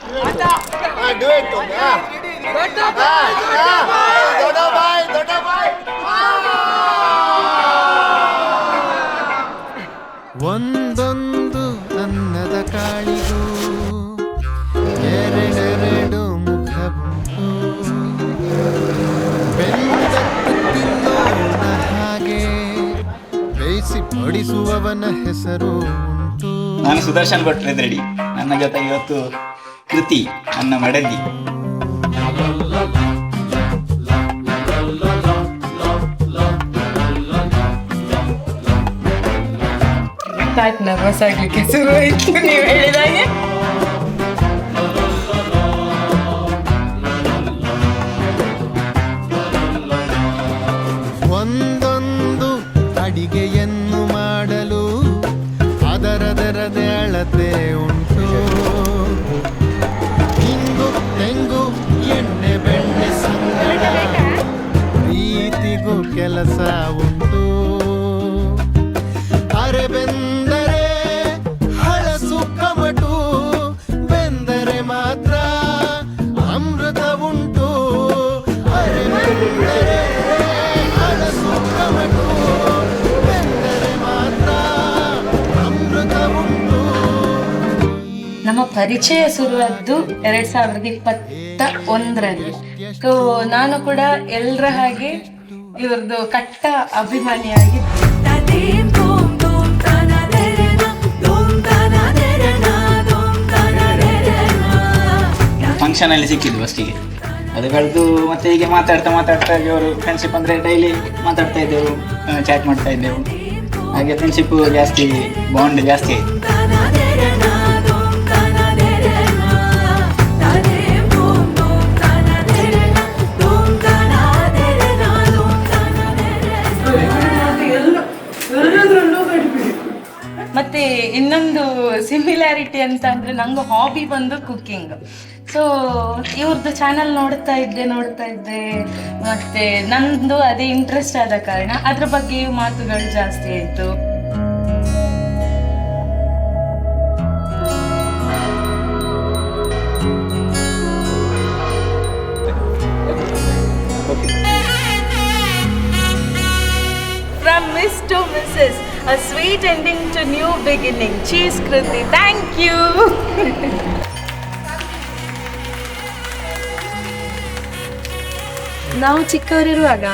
Do it. Dodo bhai. ಒಂದೊಂದು ಅನ್ನದ ಕಾಳಿಗೂ ಎರಡೆರಡು ಮುಖವುಂಟು, ಬೆಂದದ್ದು ತಿನ್ನೋನ ಹಾಗೆ ಬೇಯಿಸಿ ಬಡಿಸುವವನ ಹೆಸರು ಉಂಟು. ನಾನು ಸುದರ್ಶನ್ ಭಟ್ರು ರೆಡಿ. ನನ್ನ ಜೊತೆ ಇವತ್ತು ಕೃತಿ, ನನ್ನ ಮಡದಿ. ನರ್ವಸ್ ಆಗ್ಲಿಕ್ಕೆ ಶುರು ಆಯ್ತು ನೀವು ಹೇಳಿದಾಗೆ. ಒಂದೊಂದು ಅಡಿಗೆಯನ್ನು ಮಾಡಲು ಅದರದರದೇ ಅಳತೆ ಉಂಟು. ಹಿಂಗು ತೆಂಗು ಎಣ್ಣೆ ಬೆಣ್ಣೆ ಸಂಗಡ ಪ್ರೀತಿಗೂ ಕೆಲಸ ಉಂಟು. ಅರೆ ಬೆಂದರೆ ಹಳಸು ಕಮಟು, ಬೆಂದರೆ ಮಾತ್ರ ಅಮೃತ ಉಂಟು. ಅರೆ ಬೆಂದರೆ ಹಳಸು ಕಮಟು, ಬೆಂದರೆ ಮಾತ್ರ ಅಮೃತ ಉಂಟು. ನಮ್ಮ ಪರಿಚಯ ಶುರುವಾದ್ದು 2021ರಲ್ಲಿ. ಸೊ ನಾನು ಕೂಡ ಎಲ್ಲರ ಹಾಗೆ ಇವ್ರದ್ದು ಕಟ್ಟ ಅಭಿಮಾನಿಯಾಗಿದ್ದೆ. ಫಂಕ್ಷನಲ್ಲಿ ಸಿಕ್ಕಿದ್ದು ಫಸ್ಟಿಗೆ. ಅದು ಕಳೆದು ಮತ್ತೆ ಹೀಗೆ ಮಾತಾಡ್ತಾ ಅವರು ಫ್ರೆಂಡ್ಶಿಪ್ ಅಂದರೆ ಡೈಲಿ ಮಾತಾಡ್ತಾ ಇದ್ದೆವು, ಚಾಟ್ ಮಾಡ್ತಾ ಇದ್ದೆವು. ಹಾಗೆ ಫ್ರೆಂಡ್ಶಿಪ್ ಜಾಸ್ತಿ, ಬಾಂಡ್ ಜಾಸ್ತಿ ಆಯಿತು. ಮತ್ತೆ ಇನ್ನೊಂದು ಸಿಮಿಲಾರಿಟಿ ಅಂತ ಅಂದ್ರೆ ನಂಗೆ ಹಾಬಿ ಬಂದು ಕುಕ್ಕಿಂಗ್. ಸೊ ಇವ್ರದ್ದು ಚಾನಲ್ ನೋಡ್ತಾ ಇದ್ದೆ ಮತ್ತೆ ನಂದು ಅದೇ ಇಂಟ್ರೆಸ್ಟ್ ಆದ ಕಾರಣ ಅದ್ರ ಬಗ್ಗೆಯೂ ಮಾತುಗಳು ಜಾಸ್ತಿ ಆಯ್ತು. From Miss to Mrs. A sweet ending to new beginning. Cheers, Kriti. Thank you. ನಾವು ಚಿಕ್ಕವರಿರುವಾಗ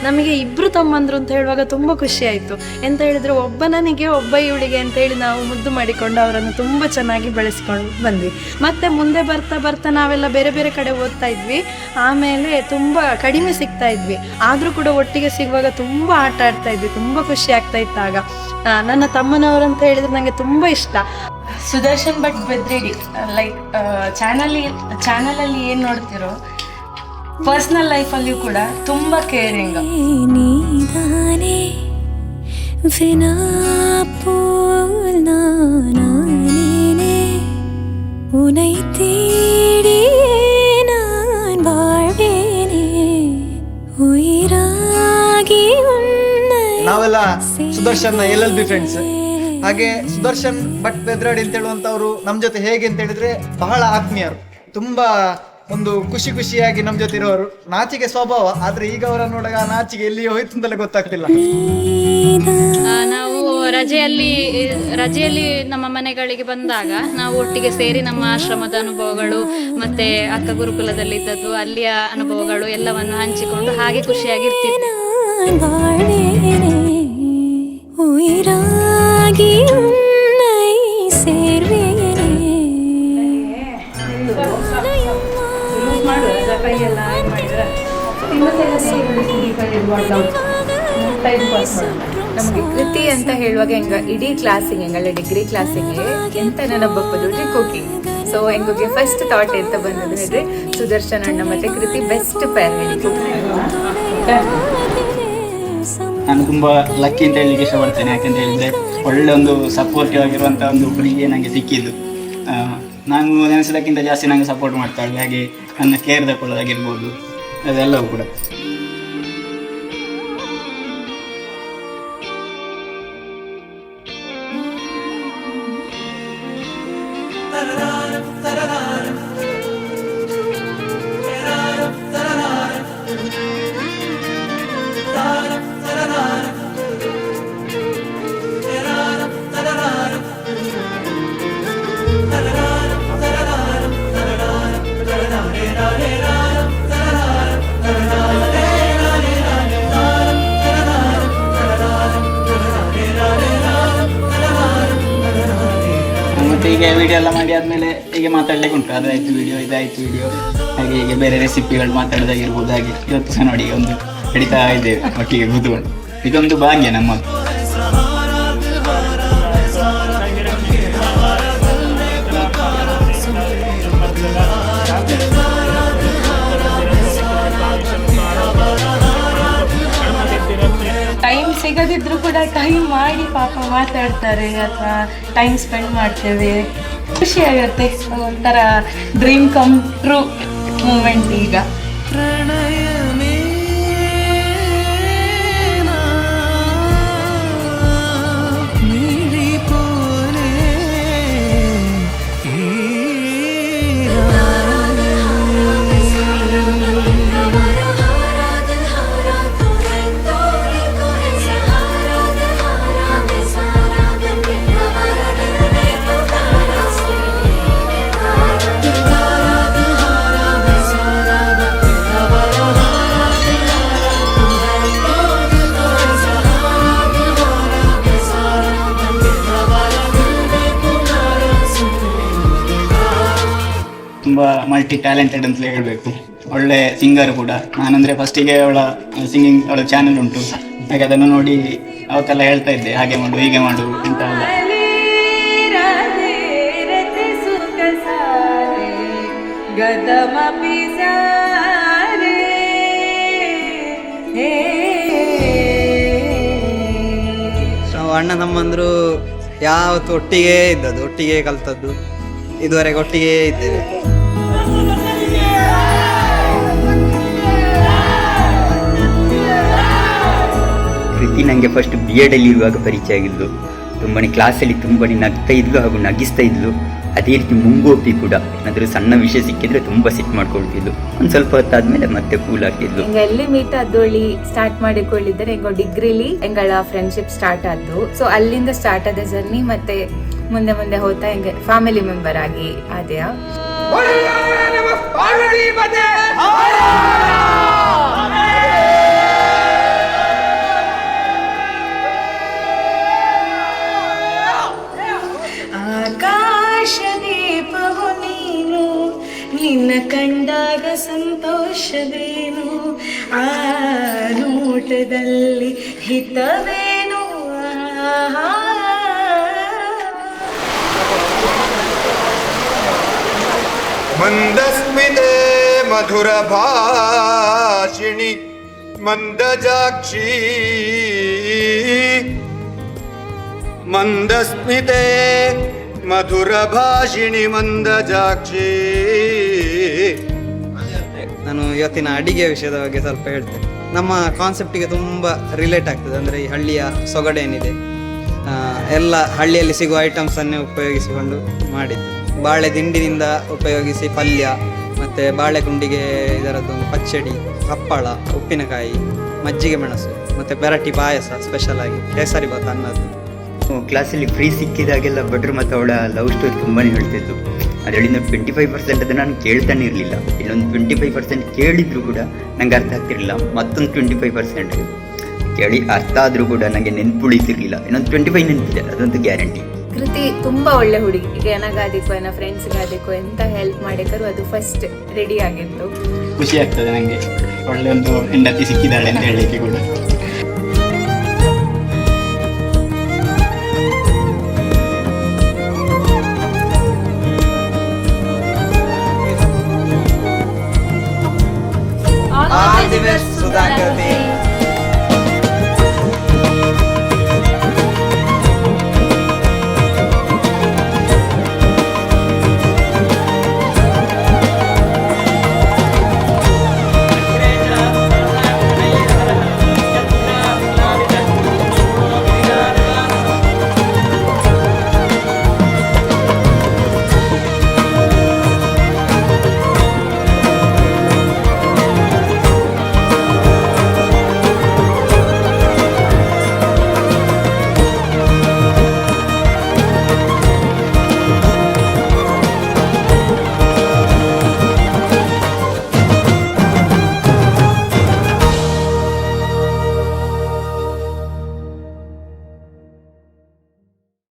ನಮಗೆ ಇಬ್ರು ತಮ್ಮಂದ್ರು ಅಂತ ಹೇಳುವಾಗ ತುಂಬ ಖುಷಿ ಆಯಿತು. ಎಂತ ಹೇಳಿದ್ರೆ ಒಬ್ಬ ನನಗೆ ಒಬ್ಬ ಇವಳಿಗೆ ಅಂತೇಳಿ ನಾವು ಮುದ್ದು ಮಾಡಿಕೊಂಡು ಅವರನ್ನು ತುಂಬ ಚೆನ್ನಾಗಿ ಬೆಳೆಸ್ಕೊಂಡು ಬಂದ್ವಿ. ಮತ್ತು ಮುಂದೆ ಬರ್ತಾ ನಾವೆಲ್ಲ ಬೇರೆ ಬೇರೆ ಕಡೆ ಓದ್ತಾ ಇದ್ವಿ. ಆಮೇಲೆ ತುಂಬ ಕಡಿಮೆ ಸಿಗ್ತಾ ಇದ್ವಿ. ಆದರೂ ಕೂಡ ಒಟ್ಟಿಗೆ ಸಿಗುವಾಗ ತುಂಬ ಆಟ ಆಡ್ತಾ ಇದ್ವಿ. ತುಂಬ ಖುಷಿ ಆಗ್ತಾ ಇತ್ತು ಆಗ. ನನ್ನ ತಮ್ಮನವರು ಅಂತ ಹೇಳಿದ್ರೆ ನನಗೆ ತುಂಬ ಇಷ್ಟ. ಸುದರ್ಶನ್ ಭಟ್ ಬೆದ್ರೇಡಿ ಲೈಕ್ ಚಾನಲಲ್ಲಿ ಏನು ನೋಡ್ತಿರೋ ಪರ್ಸನಲ್ ಲೈಫಲ್ಲಿಯೂ ಕೂಡ ತುಂಬ ಕೇರಿಂಗ್. ನಾವೆಲ್ಲ ಸುದರ್ಶನ್ LLB ಫ್ರೆಂಡ್ಸ್. ಹಾಗೆ ಸುದರ್ಶನ್ ಭಟ್ ಬೆದ್ರಾಡಿ ಅಂತ ಹೇಳುವಂತವ್ರು ನಮ್ಮ ಜೊತೆ ಹೇಗೆ ಅಂತ ಹೇಳಿದ್ರೆ ಬಹಳ ಆತ್ಮೀಯರು, ತುಂಬಾ ಒಂದು ಖುಷಿಯಾಗಿ ನಮ್ಮ ಜೊತೆ ಇರೋರು. ನಾಚಿಕೆ ಸ್ವಭಾವ, ಆದ್ರೆ ಈಗ ಅವರ ನೋಡಾಗ ಆ ನಾಚಿಕೆ ಎಲ್ಲಿ ಹೋಯ್ತು ಅಂತಲೇ ಗೊತ್ತಾಗ್ತಿಲ್ಲ. ನಾವು ರಜೆಯಲ್ಲಿ ನಮ್ಮ ಮನೆಗಳಿಗೆ ಬಂದಾಗ ನಾವು ಒಟ್ಟಿಗೆ ಸೇರಿ ನಮ್ಮ ಆಶ್ರಮದ ಅನುಭವಗಳು ಮತ್ತೆ ಅಕ್ಕ ಗುರುಕುಲದಲ್ಲಿ ಇದ್ದದ್ದು ಅಲ್ಲಿಯ ಅನುಭವಗಳು ಎಲ್ಲವನ್ನು ಹಂಚಿಕೊಂಡು ಹಾಗೆ ಖುಷಿಯಾಗಿರ್ತೀವಿ. ನಮಗೆ ಕೃತಿ ಅಂತ ಹೇಳುವಾಗ ಹೆಂಗ ಇಡೀ ಕ್ಲಾಸಿಗೆ ಎಂಗಳ ಡಿಗ್ರಿ ಕ್ಲಾಸಿಗೆ ಎಂತ ನೆನಪಪ್ಪದು ಕುಕಿಂಗ್. ಸೊ ಹೆಂಗೆ ಫಸ್ಟ್ ಥಾಟ್ ಎಂತ ಬಂದದ್ದು ಹೇಳಿದ್ರೆ ಸುದರ್ಶನ್ ಅಣ್ಣ ಮತ್ತೆ ಕೃತಿ ಬೆಸ್ಟ್ ಪೇರ್ ಹೇಳಿ. ನಾನು ತುಂಬ ಲಕ್ಕಿ ಅಂತ ಹೇಳಲಿಕ್ಕೆ ಇಷ್ಟಪಡ್ತೇನೆ. ಯಾಕೆಂತ ಹೇಳಿದರೆ ಒಳ್ಳೆ ಒಂದು ಸಪೋರ್ಟಿವ್ ಆಗಿರುವಂಥ ಒಂದು ಹುಡುಗಿ ನನಗೆ ಸಿಕ್ಕಿದ್ದು. ನಾನು ನೆನೆಸೋದಕ್ಕಿಂತ ಜಾಸ್ತಿ ನನಗೆ ಸಪೋರ್ಟ್ ಮಾಡ್ತಾಳೆ. ಹಾಗೆ ನನ್ನ ಕೇರ್ ತಗೊಳ್ಳೋದಾಗಿರ್ಬೋದು, ಅದೆಲ್ಲವೂ ಕೂಡ. ವಿಡಿಯೋ ಎಲ್ಲ ಮಾಡಿ ಆದಮೇಲೆ ಹೀಗೆ ಮಾತಾಡ್ಲಿಕ್ಕೆ ಉಂಟು, ಅದಾಯಿತು ವಿಡಿಯೋ, ಇದಾಯಿತು ವಿಡಿಯೋ, ಹಾಗೆ ಹೀಗೆ ಬೇರೆ ರೆಸಿಪಿಗಳು ಮಾತಾಡೋದಾಗಿರ್ಬೋದು. ಹಾಗೆ ಇವತ್ತು ಸಹ ನೋಡಿ ಒಂದು ಹಿಡಿತಾ ಇದ್ದೇವೆ ಒಟ್ಟಿಗೆ ಕೂತ್ಕೊಂಡು. ಇದೊಂದು ಭಾಗ್ಯ ನಮ್ಮದು. ಟೈಮ್ ಸಿಗದಿದ್ರು ಕೂಡ ಟೈಮ್ ಮಾಡಿ ಪಾಪ ಮಾತಾಡ್ತಾರೆ ಅಥವಾ ಟೈಮ್ ಸ್ಪೆಂಡ್ ಮಾಡ್ತೇವೆ. ಖುಷಿ ಆಗುತ್ತೆ, ಒಂಥರ ಡ್ರೀಮ್ ಕಮ್ ಟ್ರೂ ಮೂಮೆಂಟ್ ಈಗ. ತುಂಬ ಮಲ್ಟಿ ಟ್ಯಾಲೆಂಟೆಡ್ ಅಂತಲೇ ಹೇಳಬೇಕು. ಒಳ್ಳೆ ಸಿಂಗರ್ ಕೂಡ. ನಾನಂದರೆ ಫಸ್ಟಿಗೆ ಅವಳ ಸಿಂಗಿಂಗ್ ಅವಳ ಚಾನೆಲ್ ಉಂಟು, ಹಾಗೆ ಅದನ್ನು ನೋಡಿ ಅವತ್ತೆಲ್ಲ ಹೇಳ್ತಾ ಇದ್ದೆ, ಹಾಗೆ ಮಾಡು ಹೀಗೆ ಮಾಡು ಅಂತ ಎಲ್ಲ. ನಾವು ಅಣ್ಣ ತಮ್ಮಂದರು ಯಾವತ್ತು ಒಟ್ಟಿಗೆ ಇದ್ದದ್ದು, ಒಟ್ಟಿಗೆ ಕಲ್ತದ್ದು, ಇದುವರೆಗೆ ಒಟ್ಟಿಗೆ ಇದ್ದೇವೆ. ಕೃತಿ ನನಗೆ ಫಸ್ಟ್ BEd ಅಲ್ಲಿ ಇರುವಾಗ ಪರಿಚಯ ಆಗಿದ್ದು. ತುಂಬಾ ಕ್ಲಾಸಲ್ಲಿ ತುಂಬಾ ನಗ್ತಾ ಇದ್ಲು ಹಾಗೂ ನಗಿಸ್ತಾ ಇದ್ಲು. ಅದೇ ರೀತಿ ಮುಂಗೋಪಿ ಕೂಡ ಏನಾದರೂ ಸಣ್ಣ ವಿಷಯ ಸಿಕ್ಕಿದ್ರೆ ತುಂಬ ಸಿಟ್ಟು ಮಾಡ್ಕೊಳ್ತಿದ್ಲು. ಒಂದು ಸ್ವಲ್ಪ ಹೊತ್ತಾದ್ಮೇಲೆ ಮತ್ತೆ ಕೂಲ್ ಆಗ್ತಿದ್ಲು. ಎಲ್ಲಿ ಮೀಟ್ ಆದೋಳಿ ಸ್ಟಾರ್ಟ್ ಮಾಡಿಕೊಳ್ಳಿದ್ರೆ ಎಂಗೋ ಡಿಗ್ರಿಲಿ ಎಂಗಳ ಫ್ರೆಂಡ್ಶಿಪ್ ಸ್ಟಾರ್ಟ್ ಆದ್ದು. ಸೊ ಅಲ್ಲಿಂದ ಸ್ಟಾರ್ಟ್ ಆದ ಜರ್ನಿ, ಮತ್ತೆ ಮುಂದೆ ಮುಂದೆ ಹೋಗ್ತಾ ಹೆಂಗೆ ಫ್ಯಾಮಿಲಿ ಮೆಂಬರ್ ಆಗಿ ಆದ್ಯಾ. ಆಕಾಶ ದೀಪವು ನೀನು, ನಿನ್ನ ಕಂಡಾಗ ಸಂತೋಷವೇನು, ಆ ನೋಟದಲ್ಲಿ ಹಿತವೇನು. ಮಂದಸ್ಮಿತೆ ಮಧುರ ಭಾಷಿಣಿ ಮಂದಜಾಕ್ಷಿ, ಮಂದಸ್ಮಿತೆ ಮಧುರ ಭಾಷಿಣಿ ಮಂದಜಾಕ್ಷಿ. ನಾನು ಇವತ್ತಿನ ಅಡಿಗೆ ವಿಷಯದ ಬಗ್ಗೆ ಸ್ವಲ್ಪ ಹೇಳ್ತೇನೆ. ನಮ್ಮ ಕಾನ್ಸೆಪ್ಟಿಗೆ ತುಂಬ ರಿಲೇಟ್ ಆಗ್ತದೆ. ಅಂದರೆ ಈ ಹಳ್ಳಿಯ ಸೊಗಡೇನಿದೆ, ಎಲ್ಲ ಹಳ್ಳಿಯಲ್ಲಿ ಸಿಗುವ ಐಟಮ್ಸನ್ನೇ ಉಪಯೋಗಿಸಿಕೊಂಡು ಮಾಡಿದ್ದು. ಬಾಳೆ ದಿಂಡಿನಿಂದ ಉಪಯೋಗಿಸಿ ಪಲ್ಯ, ಮತ್ತು ಬಾಳೆಗುಂಡಿಗೆ ಇದರದ್ದೊಂದು ಪಚ್ಚಡಿ, ಹಪ್ಪಳ, ಉಪ್ಪಿನಕಾಯಿ, ಮಜ್ಜಿಗೆ ಮೆಣಸು, ಮತ್ತು ಬೆರಟಿ ಪಾಯಸ, ಸ್ಪೆಷಲ್ ಆಗಿ ಕೇಸರಿ ಭಾತ್ ಅನ್ನೋದು. ಕ್ಲಾಸಲ್ಲಿ ಫ್ರೀ ಸಿಕ್ಕಿದಾಗೆಲ್ಲ ಭಟ್ರು ಮತ್ತು ಅವಳ ಲವ್ ಸ್ಟೋರಿ ತುಂಬಾ ಹೇಳ್ತಿದ್ದು. ಅದರಲ್ಲಿಂದ 25% ಅದು ನಾನು ಕೇಳ್ತಾನೆ ಇರಲಿಲ್ಲ. ಇನ್ನೊಂದು 25% ಕೇಳಿದ್ರು ಕೂಡ ನನಗೆ ಅರ್ಥ ಆಗ್ತಿರಲಿಲ್ಲ. ಮತ್ತೊಂದು 25% ಕೇಳಿ ಅರ್ಥ ಆದರೂ ಕೂಡ ನನಗೆ ನೆನ್ಪುಳಿತಿರ್ಲಿಲ್ಲ. ಇನ್ನೊಂದು 25 ನೆನಪಿದೆ, ಅದಂತೂ ಗ್ಯಾರಂಟಿ. ಕೃತಿ ತುಂಬಾ ಒಳ್ಳೆ ಹುಡುಗಿ. ಈಗ ಏನಾಗಾದಿಕ್ಕೋ ಏನೋ ಫ್ರೆಂಡ್ಸ್ಗಾದಿಕ್ಕೋ ಎಂತ ಹೆಲ್ಪ್ ಮಾಡಿಕರು ಅದು ಫಸ್ಟ್ ರೆಡಿ ಆಗಿತ್ತು. ಖುಷಿ ಆಗ್ತದೆ ನನಗೆ, ಒಳ್ಳೆ ಒಂದು ಹೆಂಡತಿ ಸಿಕ್ಕಿದ್ದಾಳೆ ಅಂತ ಹೇಳಲಿಕ್ಕೆ ಕೂಡ. All the best, Sudhakar.